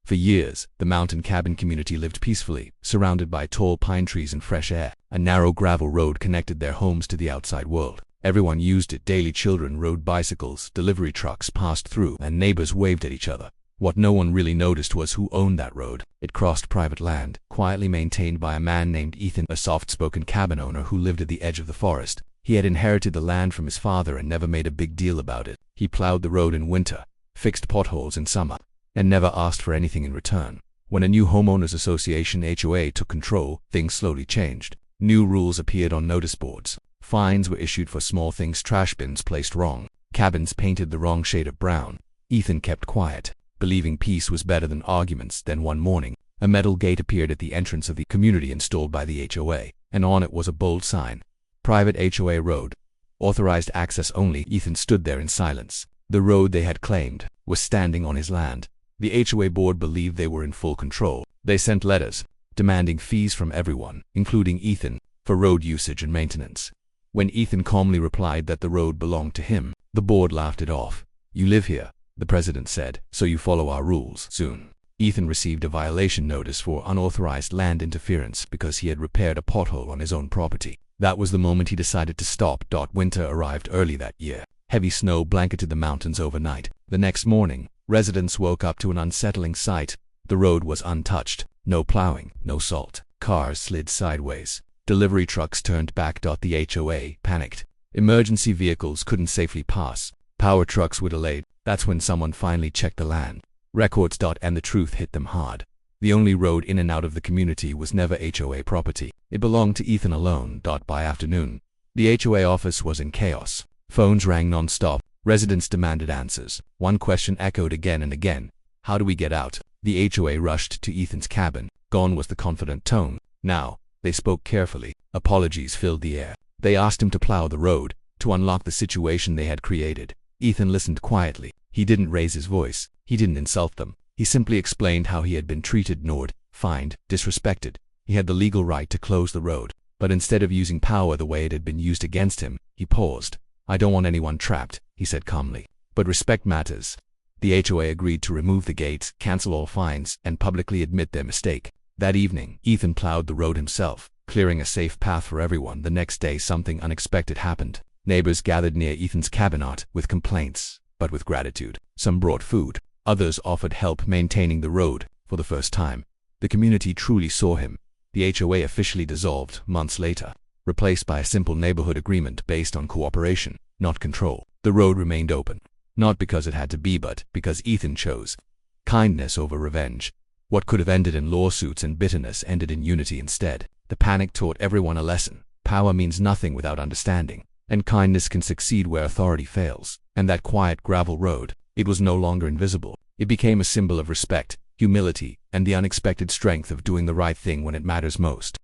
For years, the mountain cabin community lived peacefully, surrounded by tall pine trees and fresh air. A narrow gravel road connected their homes to the outside world. Everyone used it daily. Children rode bicycles, delivery trucks passed through, and neighbors waved at each other. What no one really noticed was who owned that road. It crossed private land, quietly maintained by a man named Ethan, a soft-spoken cabin owner who lived at the edge of the forest. He had inherited the land from his father and never made a big deal about it. He plowed the road in winter, fixed potholes in summer, and never asked for anything in return. When a new homeowners association (HOA) took control, things slowly changed. New rules appeared on notice boards. Fines were issued for small things: trash bins placed wrong, cabins painted the wrong shade of brown. Ethan kept quiet, believing peace was better than arguments. Then one morning, a metal gate appeared at the entrance of the community installed by the HOA, and on it was a bold sign: Private HOA Road. Authorized access only. Ethan stood there in silence. The road they had claimed was standing on his land. The HOA board believed they were in full control. They sent letters demanding fees from everyone, including Ethan, for road usage and maintenance. When Ethan calmly replied that the road belonged to him, the board laughed it off. "You live here," the president said, "so you follow our rules." Soon, Ethan received a violation notice for unauthorized land interference because he had repaired a pothole on his own property. That was the moment he decided to stop. Winter arrived early that year. Heavy snow blanketed the mountains overnight. The next morning, residents woke up to an unsettling sight. The road was untouched. No plowing, no salt. Cars slid sideways. Delivery trucks turned back. The HOA panicked. Emergency vehicles couldn't safely pass. Power trucks were delayed. That's when someone finally checked the land records. And the truth hit them hard. The only road in and out of the community was never HOA property. It belonged to Ethan alone. By afternoon, the HOA office was in chaos. Phones rang non-stop. Residents demanded answers. One question echoed again and again: how do we get out? The HOA rushed to Ethan's cabin. Gone was the confident tone. Now, they spoke carefully. Apologies filled the air. They asked him to plow the road, to unlock the situation they had created. Ethan listened quietly. He didn't raise his voice. He didn't insult them. He simply explained how he had been treated, ignored, fined, disrespected. He had the legal right to close the road, but instead of using power the way it had been used against him, he paused. "I don't want anyone trapped," he said calmly, "but respect matters." The HOA agreed to remove the gates, cancel all fines, and publicly admit their mistake. That evening, Ethan plowed the road himself, clearing a safe path for everyone. The next day, something unexpected happened. Neighbors gathered near Ethan's cabin, not with complaints, but with gratitude. Some brought food. Others offered help maintaining the road. For the first time, the community truly saw him. The HOA officially dissolved months later, replaced by a simple neighborhood agreement based on cooperation, not control. The road remained open, not because it had to be, but because Ethan chose kindness over revenge. What could have ended in lawsuits and bitterness ended in unity instead. The panic taught everyone a lesson. Power means nothing without understanding, and kindness can succeed where authority fails. And that quiet gravel road, it was no longer invisible. It became a symbol of respect, humility, and the unexpected strength of doing the right thing when it matters most.